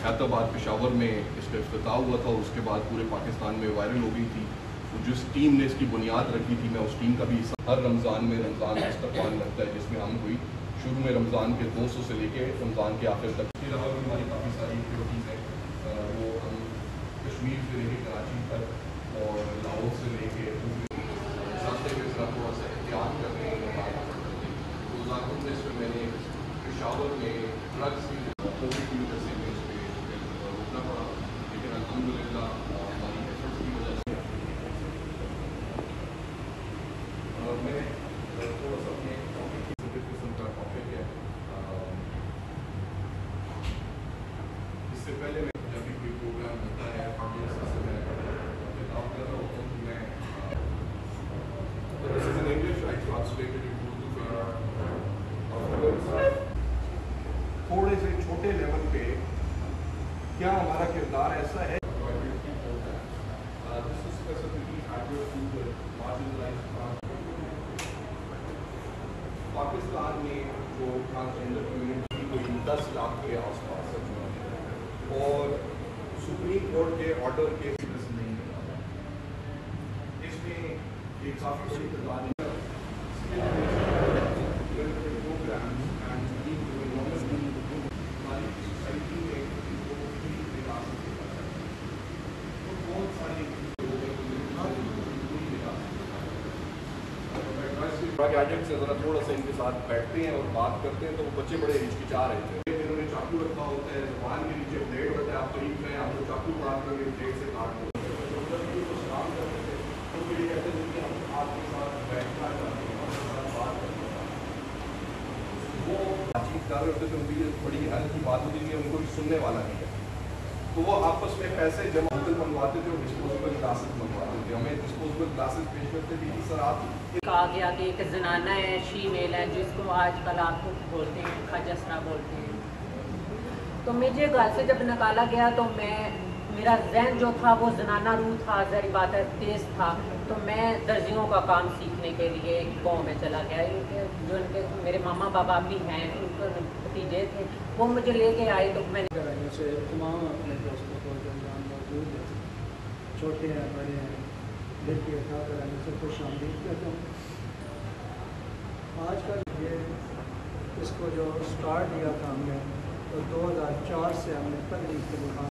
हैदराबाद पेशावर में इसका इफ्तिताह हुआ था और उसके बाद पूरे पाकिस्तान में वायरल हो गई थी। तो जिस टीम ने इसकी बुनियाद रखी थी, मैं उस टीम का भी हर रमज़ान में रमज़ान इस्तक़बाल लगता है, जिसमें हम कोई शुरू में रमज़ान के 200 से लेके रमज़ान के आखिर तक। इसके अलावा भी हमारी काफ़ी सारी एक्टिविटीज़ हैं, वो हम कश्मीर से लेके कराची तक और लाहौर से लेके रास्ते में थोड़ा सा एहतियात कर रहे हैं। गुज़ारिश में इसमें मैंने पेशावर में ड्रग्स की कोविड की वजह से मैं इस पर रुकना पड़ा, लेकिन अल्हम्दुलिल्लाह हमारी एफर्ट्स की वजह से मैं थोड़ा सा अपने टॉपिक की किस्म का टॉपिक है। इससे पहले मैं जब भी कोई प्रोग्राम होता है से मैं खिताब कर रहा होता हूँ, मैं this is in English, I translated it to थोड़े से छोटे लेवल पे क्या हमारा किरदार ऐसा है। पाकिस्तान में जो ट्रांसजेंडर कम्युनिटी कोई 10 लाख के आसपास है और सुप्रीम कोर्ट के ऑर्डर के नहीं मिला, इसमें एक काफ़ी बड़ी तादाद गार्जियन से ज़रा थोड़ा सा इनके साथ बैठते हैं और बात करते हैं, तो वो बच्चे बड़े हिचकिचा रहे थे। इन्होंने चाकू रखा होता है, ज़ुबान के नीचे ब्लेड होता है, आप करीब में आपको चाकू काट करके ब्लेड से काट दो। तो सलाम करते थे, तो फिर ये कहते थे कि हम आपके साथ बैठना चाहते हैं, आपके साथ बात करना चाहते हैं। वो बातचीत कर रहे होते थे, उनकी बड़ी हैरत की बात होती थी, उनको सुनने वाला नहीं है, तो वो आपस में पैसे जमा मंगवाते थे और डिस्पोजेबल ग्लासेस मंगवाते थे। हमें डिस्पोजेबल ग्लासेस पेश करते थे कि सर आप कहा गया कि एक जनाना है, शी मेल है, जिसको आजकल आप बोलते हैं खजसना बोलते हैं। तो मुझे घर से जब निकाला गया तो मेरा जहन जो था वो जनाना रूह था, ज़ाहिर बात है तेज़ था। तो मैं दर्जियों का काम सीखने के लिए गाँव में चला गया। जो इनके मेरे मामा बाबा भी हैं, उनके भतीजे थे, वो मुझे लेके आए। तो मैंने से तमाम अपने दोस्तों को जो मौजूद है, छोटे हैं बड़े हैं, लड़की उठा कर आने से खुश आमदीद कहता हूँ। आज का ये इसको जो स्टार्ट दिया था हमने, तो 2004 से हमने तकलीफ के मुकाम